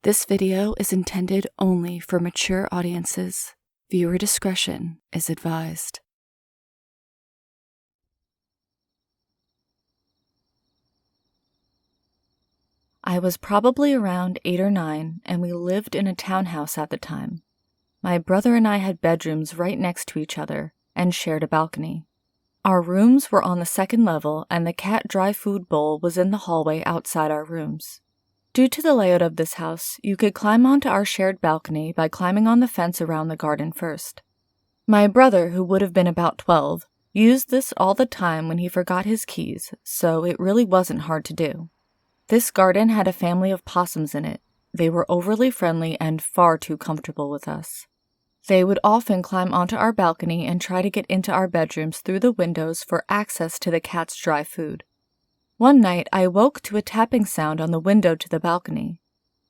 This video is intended only for mature audiences. Viewer discretion is advised. I was probably around 8 or 9, and we lived in a townhouse at the time. My brother and I had bedrooms right next to each other and shared a balcony. Our rooms were on the second level, and the cat dry food bowl was in the hallway outside our rooms. Due to the layout of this house, you could climb onto our shared balcony by climbing on the fence around the garden first. My brother, who would have been about 12, used this all the time when he forgot his keys, so it really wasn't hard to do. This garden had a family of possums in it. They were overly friendly and far too comfortable with us. They would often climb onto our balcony and try to get into our bedrooms through the windows for access to the cat's dry food. One night, I woke to a tapping sound on the window to the balcony.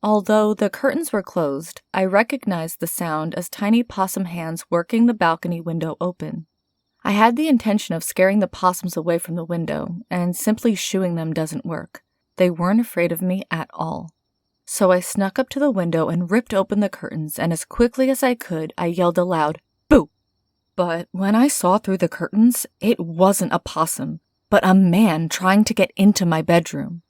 Although the curtains were closed, I recognized the sound as tiny possum hands working the balcony window open. I had the intention of scaring the possums away from the window, and simply shooing them doesn't work. They weren't afraid of me at all. So I snuck up to the window and ripped open the curtains, and as quickly as I could, I yelled aloud, "Boo!" But when I saw through the curtains, it wasn't a possum, but a man trying to get into my bedroom.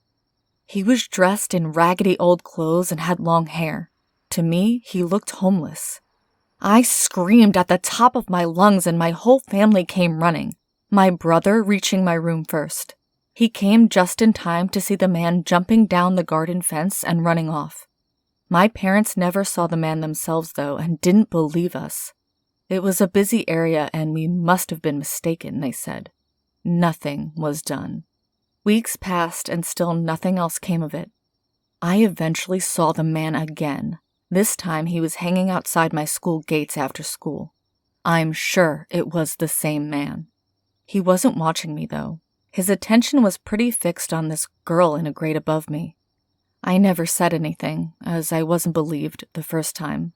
He was dressed in raggedy old clothes and had long hair. To me, he looked homeless. I screamed at the top of my lungs and my whole family came running, my brother reaching my room first. He came just in time to see the man jumping down the garden fence and running off. My parents never saw the man themselves, though, and didn't believe us. It was a busy area and we must have been mistaken, they said. Nothing was done. Weeks passed and still nothing else came of it. I eventually saw the man again. This time he was hanging outside my school gates after school. I'm sure it was the same man. He wasn't watching me, though. His attention was pretty fixed on this girl in a grade above me. I never said anything, as I wasn't believed the first time.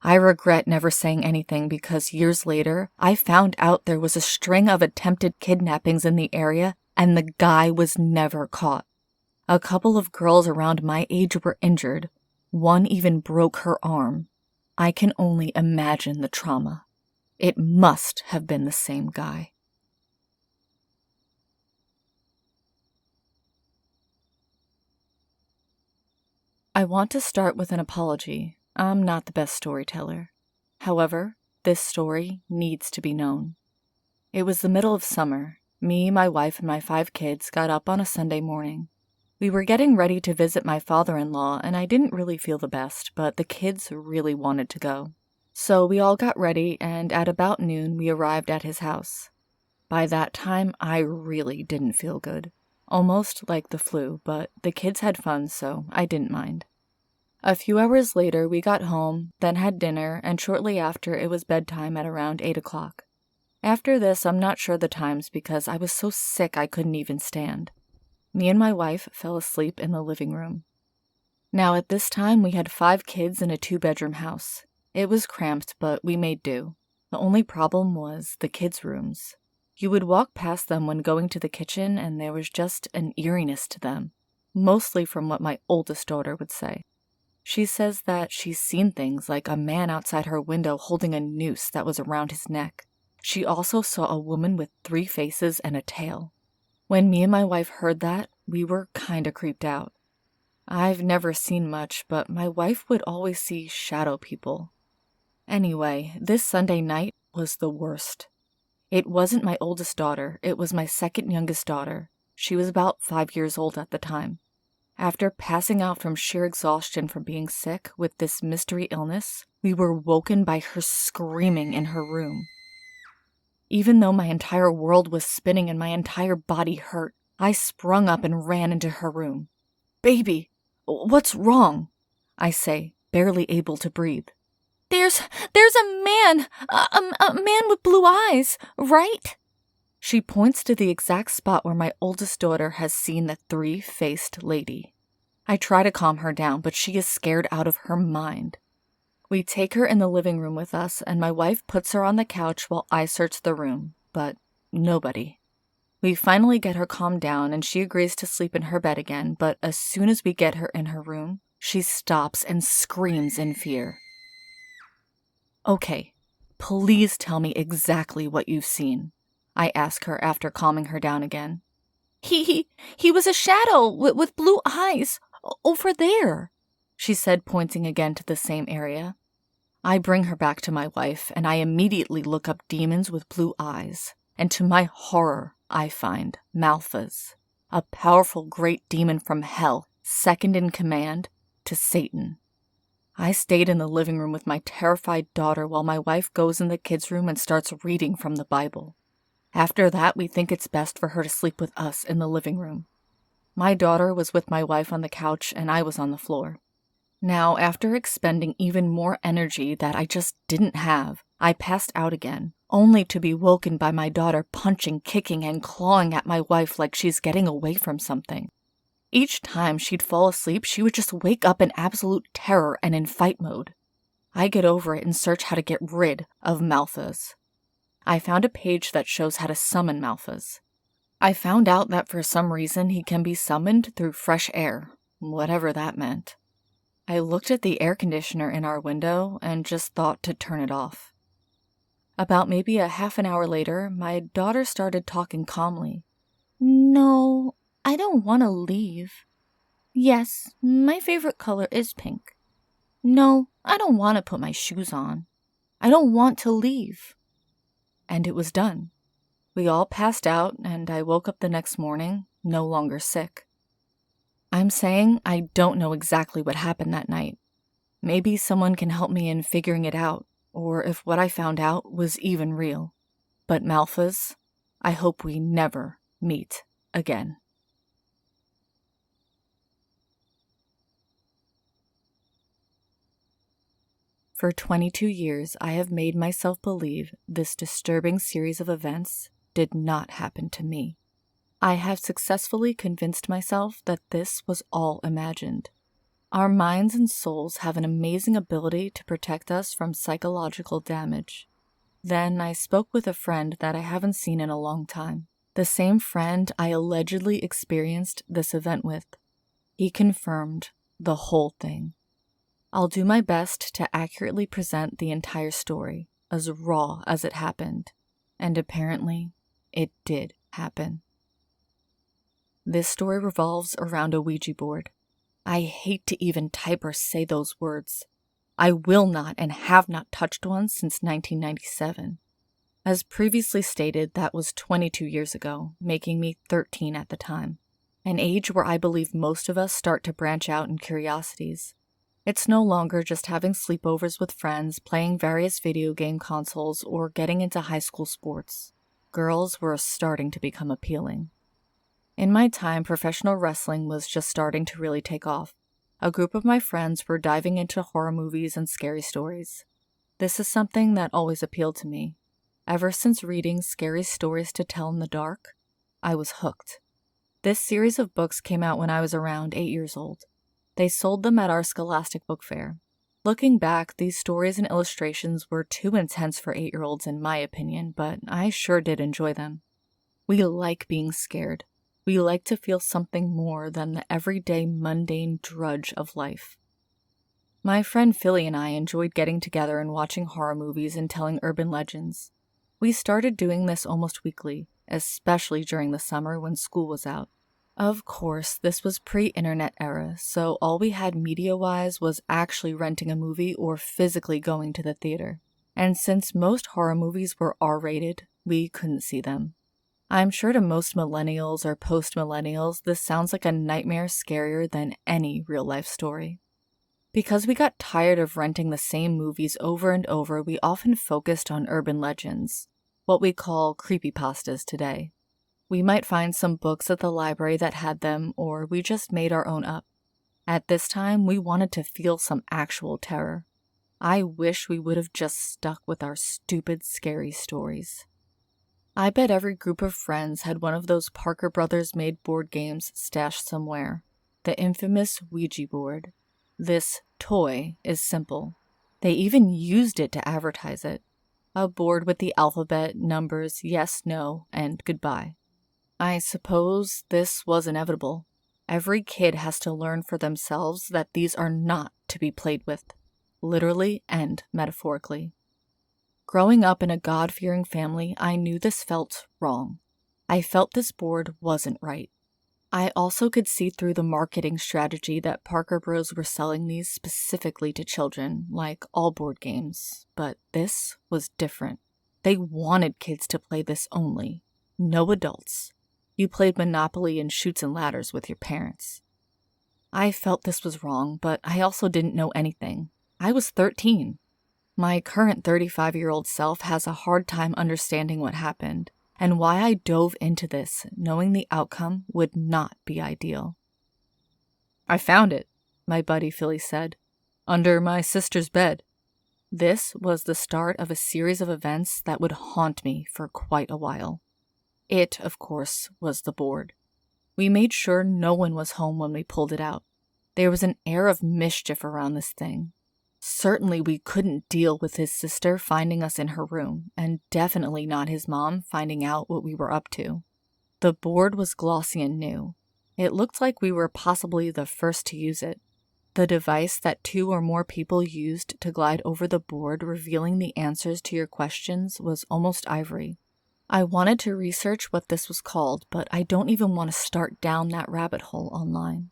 I regret never saying anything because years later, I found out there was a string of attempted kidnappings in the area and the guy was never caught. A couple of girls around my age were injured. One even broke her arm. I can only imagine the trauma. It must have been the same guy. I want to start with an apology. I'm not the best storyteller. However, this story needs to be known. It was the middle of summer. Me, my wife, and my 5 kids got up on a Sunday morning. We were getting ready to visit my father-in-law, and I didn't really feel the best, but the kids really wanted to go. So we all got ready, and at about noon, we arrived at his house. By that time, I really didn't feel good. Almost like the flu, but the kids had fun, so I didn't mind. A few hours later, we got home, then had dinner, and shortly after, it was bedtime at around 8 o'clock. After this, I'm not sure the times because I was so sick I couldn't even stand. Me and my wife fell asleep in the living room. Now, at this time, we had 5 kids in a 2-bedroom house. It was cramped, but we made do. The only problem was the kids' rooms. You would walk past them when going to the kitchen, and there was just an eeriness to them, mostly from what my oldest daughter would say. She says that she's seen things like a man outside her window holding a noose that was around his neck. She also saw a woman with 3 faces and a tail. When me and my wife heard that, we were kinda creeped out. I've never seen much, but my wife would always see shadow people. Anyway, this Sunday night was the worst. It wasn't my oldest daughter, it was my second youngest daughter. She was about 5 years old at the time. After passing out from sheer exhaustion from being sick with this mystery illness, we were woken by her screaming in her room. Even though my entire world was spinning and my entire body hurt, I sprung up and ran into her room. "Baby, what's wrong?" I say, barely able to breathe. There's a man, a man with blue eyes, right?" She points to the exact spot where my oldest daughter has seen the 3-faced lady. I try to calm her down, but she is scared out of her mind. We take her in the living room with us, and my wife puts her on the couch while I search the room, but nobody. We finally get her calmed down, and she agrees to sleep in her bed again, but as soon as we get her in her room, She stops and screams in fear. "Okay, please tell me exactly what you've seen," I ask her after calming her down again. He was a shadow with blue eyes, over there," she said, pointing again to the same area. I bring her back to my wife, and I immediately look up demons with blue eyes, and to my horror, I find Malphas, a powerful great demon from hell, second in command to Satan. I stayed in the living room with my terrified daughter while my wife goes in the kids' room and starts reading from the Bible. After that, we think it's best for her to sleep with us in the living room. My daughter was with my wife on the couch and I was on the floor. Now, after expending even more energy that I just didn't have, I passed out again, only to be woken by my daughter punching, kicking, and clawing at my wife like she's getting away from something. Each time she'd fall asleep, she would just wake up in absolute terror and in fight mode. I get over it and search how to get rid of Malphas. I found a page that shows how to summon Malphas. I found out that for some reason he can be summoned through fresh air, whatever that meant. I looked at the air conditioner in our window and just thought to turn it off. About maybe a half an hour later, my daughter started talking calmly. "No, I don't want to leave. Yes, my favorite color is pink. No, I don't want to put my shoes on. I don't want to leave." And it was done. We all passed out, and I woke up the next morning, no longer sick. I'm saying I don't know exactly what happened that night. Maybe someone can help me in figuring it out, or if what I found out was even real. But Malphas, I hope we never meet again. For 22 years, I have made myself believe this disturbing series of events did not happen to me. I have successfully convinced myself that this was all imagined. Our minds and souls have an amazing ability to protect us from psychological damage. Then I spoke with a friend that I haven't seen in a long time, the same friend I allegedly experienced this event with. He confirmed the whole thing. I'll do my best to accurately present the entire story, as raw as it happened, and apparently, it did happen. This story revolves around a Ouija board. I hate to even type or say those words. I will not and have not touched one since 1997. As previously stated, that was 22 years ago, making me 13 at the time, an age where I believe most of us start to branch out in curiosities. It's no longer just having sleepovers with friends, playing various video game consoles, or getting into high school sports. Girls were starting to become appealing. In my time, professional wrestling was just starting to really take off. A group of my friends were diving into horror movies and scary stories. This is something that always appealed to me. Ever since reading Scary Stories to Tell in the Dark, I was hooked. This series of books came out when I was around 8 years old. They sold them at our Scholastic Book Fair. Looking back, these stories and illustrations were too intense for 8-year-olds in my opinion, but I sure did enjoy them. We like being scared. We like to feel something more than the everyday mundane drudge of life. My friend Philly and I enjoyed getting together and watching horror movies and telling urban legends. We started doing this almost weekly, especially during the summer when school was out. Of course, this was pre-internet era, so all we had media-wise was actually renting a movie or physically going to the theater. And since most horror movies were R-rated, we couldn't see them. I'm sure to most millennials or post-millennials, this sounds like a nightmare scarier than any real-life story. Because we got tired of renting the same movies over and over, we often focused on urban legends, what we call creepypastas today. We might find some books at the library that had them, or we just made our own up. At this time, we wanted to feel some actual terror. I wish we would have just stuck with our stupid, scary stories. I bet every group of friends had one of those Parker Brothers made board games stashed somewhere. The infamous Ouija board. This toy is simple. They even used it to advertise it. A board with the alphabet, numbers, yes, no, and goodbye. I suppose this was inevitable. Every kid has to learn for themselves that these are not to be played with, literally and metaphorically. Growing up in a God-fearing family, I knew this felt wrong. I felt this board wasn't right. I also could see through the marketing strategy that Parker Bros were selling these specifically to children, like all board games, but this was different. They wanted kids to play this only. No adults. You played Monopoly and Chutes and Ladders with your parents. I felt this was wrong, but I also didn't know anything. I was 13. My current 35-year-old self has a hard time understanding what happened, and why I dove into this, knowing the outcome would not be ideal. "I found it," my buddy Philly said, "under my sister's bed." This was the start of a series of events that would haunt me for quite a while. It, of course, was the board. We made sure no one was home when we pulled it out. There was an air of mischief around this thing. Certainly we couldn't deal with his sister finding us in her room, and definitely not his mom finding out what we were up to. The board was glossy and new. It looked like we were possibly the first to use it. The device that 2 or more people used to glide over the board revealing the answers to your questions was almost ivory. I wanted to research what this was called, but I don't even want to start down that rabbit hole online.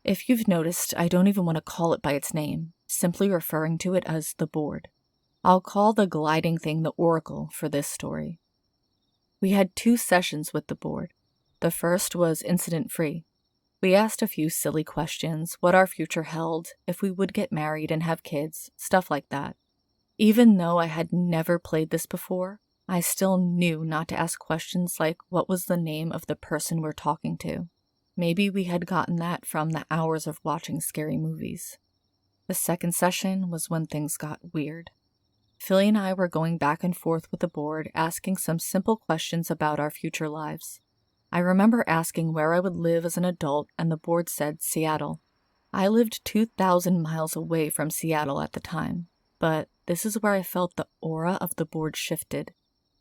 If you've noticed, I don't even want to call it by its name, simply referring to it as the board. I'll call the gliding thing the Oracle for this story. We had 2 sessions with the board. The first was incident-free. We asked a few silly questions, what our future held, if we would get married and have kids, stuff like that. Even though I had never played this before, I still knew not to ask questions like what was the name of the person we're talking to. Maybe we had gotten that from the hours of watching scary movies. The second session was when things got weird. Philly and I were going back and forth with the board, asking some simple questions about our future lives. I remember asking where I would live as an adult, and the board said Seattle. I lived 2,000 miles away from Seattle at the time, but this is where I felt the aura of the board shifted.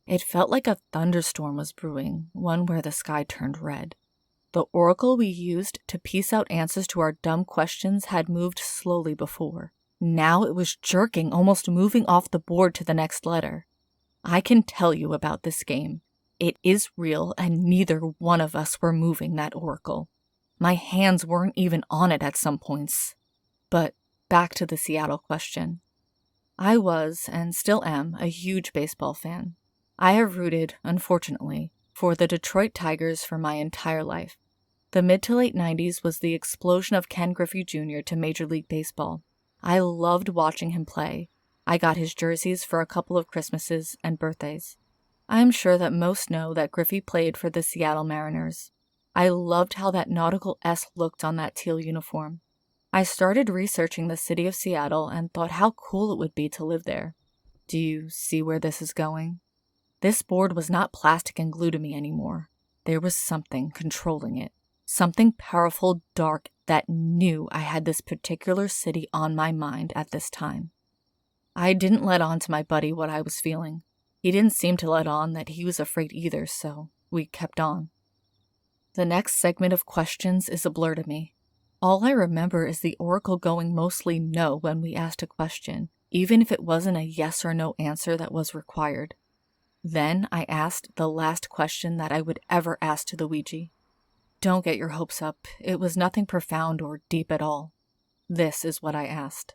It felt like a thunderstorm was brewing, one where the sky turned red. The oracle we used to piece out answers to our dumb questions had moved slowly before. Now it was jerking, almost moving off the board to the next letter. I can tell you about this game. It is real, and neither one of us were moving that oracle. My hands weren't even on it at some points. But back to the Seattle question. I was, and still am, a huge baseball fan. I have rooted, unfortunately, for the Detroit Tigers for my entire life. The mid to late 90s was the explosion of Ken Griffey Jr. to Major League Baseball. I loved watching him play. I got his jerseys for a couple of Christmases and birthdays. I am sure that most know that Griffey played for the Seattle Mariners. I loved how that nautical S looked on that teal uniform. I started researching the city of Seattle and thought how cool it would be to live there. Do you see where this is going? This board was not plastic and glue to me anymore. There was something controlling it. Something powerful, dark, that knew I had this particular city on my mind at this time. I didn't let on to my buddy what I was feeling. He didn't seem to let on that he was afraid either, so we kept on. The next segment of questions is a blur to me. All I remember is the oracle going mostly no when we asked a question, even if it wasn't a yes or no answer that was required. Then I asked the last question that I would ever ask to the Ouija. Don't get your hopes up. It was nothing profound or deep at all. This is what I asked.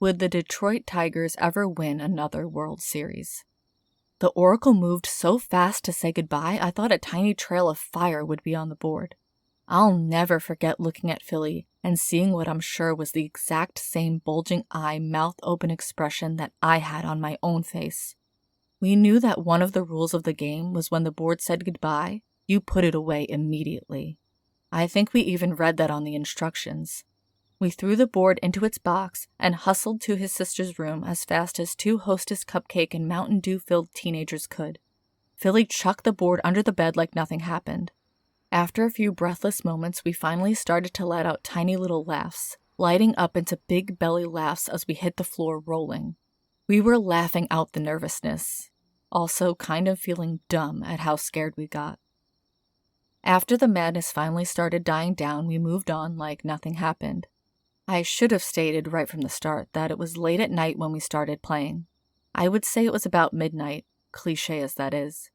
Would the Detroit Tigers ever win another World Series? The oracle moved so fast to say goodbye, I thought a tiny trail of fire would be on the board. I'll never forget looking at Philly and seeing what I'm sure was the exact same bulging eye, mouth open expression that I had on my own face. We knew that one of the rules of the game was when the board said goodbye, you put it away immediately. I think we even read that on the instructions. We threw the board into its box and hustled to his sister's room as fast as 2 Hostess cupcake and Mountain Dew-filled teenagers could. Philly chucked the board under the bed like nothing happened. After a few breathless moments, we finally started to let out tiny little laughs, lighting up into big belly laughs as we hit the floor rolling. We were laughing out the nervousness, also kind of feeling dumb at how scared we got. After the madness finally started dying down, we moved on like nothing happened. I should have stated right from the start that it was late at night when we started playing. I would say it was about midnight, cliché as that is.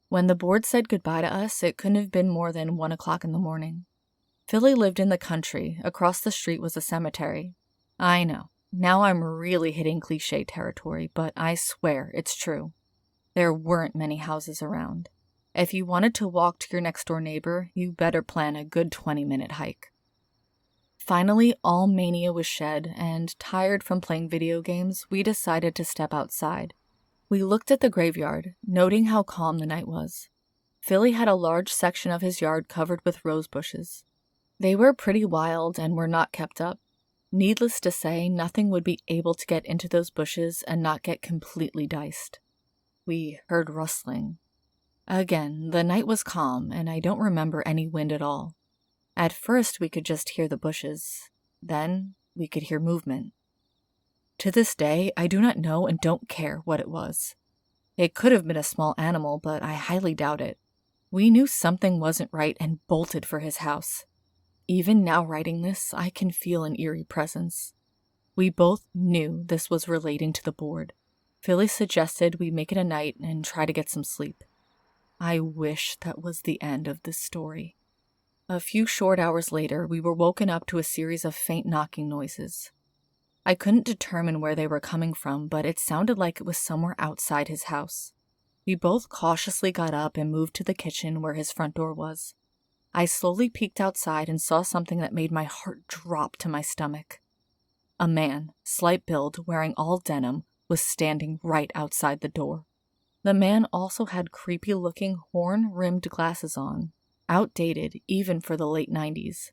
When the board said goodbye to us, it couldn't have been more than 1 o'clock in the morning. Philly lived in the country. Across the street was a cemetery. I know, now I'm really hitting cliché territory, but I swear it's true. There weren't many houses around. If you wanted to walk to your next-door neighbor, you better plan a good 20-minute hike. Finally, all mania was shed, and tired from playing video games, we decided to step outside. We looked at the graveyard, noting how calm the night was. Philly had a large section of his yard covered with rose bushes. They were pretty wild and were not kept up. Needless to say, nothing would be able to get into those bushes and not get completely diced. We heard rustling. Again, the night was calm, and I don't remember any wind at all. At first, we could just hear the bushes. Then, we could hear movement. To this day, I do not know and don't care what it was. It could have been a small animal, but I highly doubt it. We knew something wasn't right and bolted for his house. Even now writing this, I can feel an eerie presence. We both knew this was relating to the board. Philly suggested we make it a night and try to get some sleep. I wish that was the end of this story. A few short hours later, we were woken up to a series of faint knocking noises. I couldn't determine where they were coming from, but it sounded like it was somewhere outside his house. We both cautiously got up and moved to the kitchen where his front door was. I slowly peeked outside and saw something that made my heart drop to my stomach. A man, slight build, wearing all denim, was standing right outside the door. The man also had creepy-looking horn-rimmed glasses on, outdated even for the late 90s.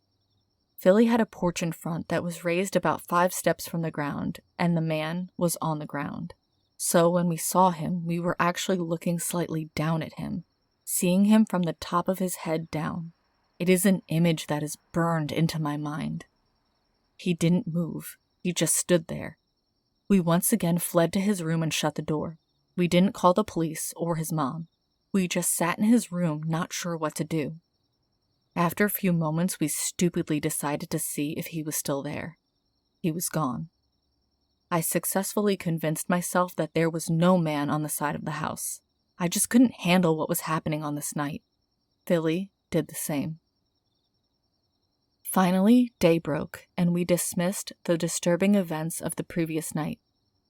Philly had a porch in front that was raised about 5 steps from the ground, and the man was on the ground. So when we saw him, we were actually looking slightly down at him, seeing him from the top of his head down. It is an image that is burned into my mind. He didn't move. He just stood there. We once again fled to his room and shut the door. We didn't call the police or his mom. We just sat in his room, not sure what to do. After a few moments, we stupidly decided to see if he was still there. He was gone. I successfully convinced myself that there was no man on the side of the house. I just couldn't handle what was happening on this night. Philly did the same. Finally, day broke, and we dismissed the disturbing events of the previous night.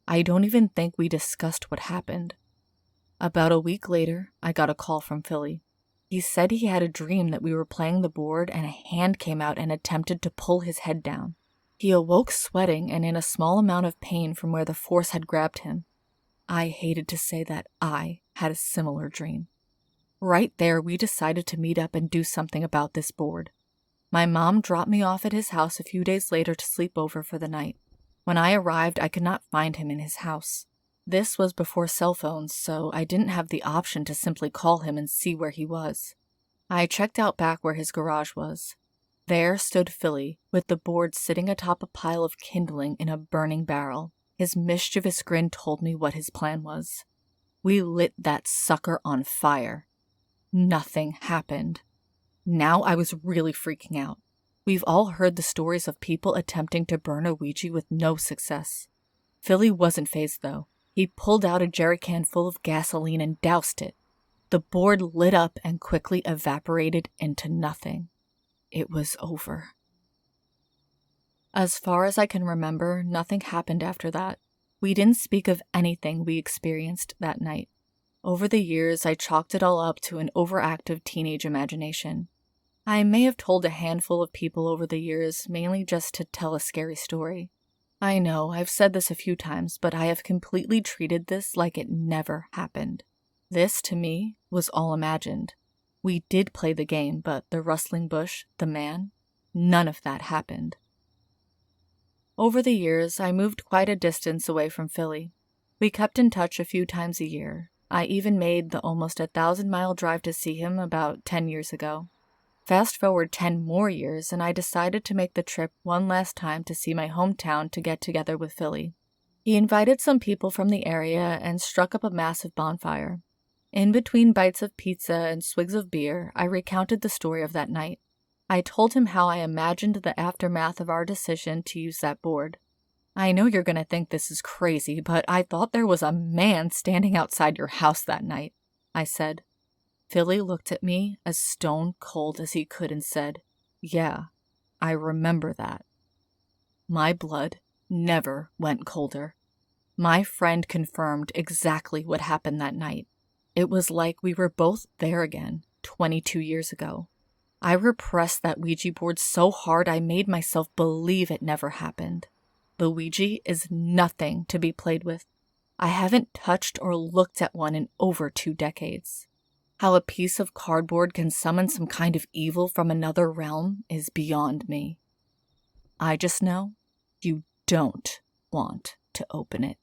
I don't even think we discussed what happened. About a week later, I got a call from Philly. He said he had a dream that we were playing the board and a hand came out and attempted to pull his head down. He awoke sweating and in a small amount of pain from where the force had grabbed him. I hated to say that I had a similar dream. Right there, we decided to meet up and do something about this board. My mom dropped me off at his house a few days later to sleep over for the night. When I arrived, I could not find him in his house. This was before cell phones, so I didn't have the option to simply call him and see where he was. I checked out back where his garage was. There stood Philly, with the board sitting atop a pile of kindling in a burning barrel. His mischievous grin told me what his plan was. We lit that sucker on fire. Nothing happened. Now I was really freaking out. We've all heard the stories of people attempting to burn a Ouija with no success. Philly wasn't fazed though. He pulled out a jerry can full of gasoline and doused it. The board lit up and quickly evaporated into nothing. It was over. As far as I can remember, nothing happened after that. We didn't speak of anything we experienced that night. Over the years, I chalked it all up to an overactive teenage imagination. I may have told a handful of people over the years, mainly just to tell a scary story. I know, I've said this a few times, but I have completely treated this like it never happened. This, to me, was all imagined. We did play the game, but the rustling bush, the man, none of that happened. Over the years, I moved quite a distance away from Philly. We kept in touch a few times a year. I even made the almost 1,000-mile drive to see him about 10 years ago. Fast forward 10 more years, and I decided to make the trip one last time to see my hometown to get together with Philly. He invited some people from the area and struck up a massive bonfire. In between bites of pizza and swigs of beer, I recounted the story of that night. I told him how I imagined the aftermath of our decision to use that board. I know you're going to think this is crazy, but I thought there was a man standing outside your house that night, I said. Philly looked at me as stone cold as he could and said, "Yeah, I remember that." My blood never went colder. My friend confirmed exactly what happened that night. It was like we were both there again, 22 years ago. I repressed that Ouija board so hard I made myself believe it never happened. The Ouija is nothing to be played with. I haven't touched or looked at one in over 2 decades. How a piece of cardboard can summon some kind of evil from another realm is beyond me. I just know you don't want to open it.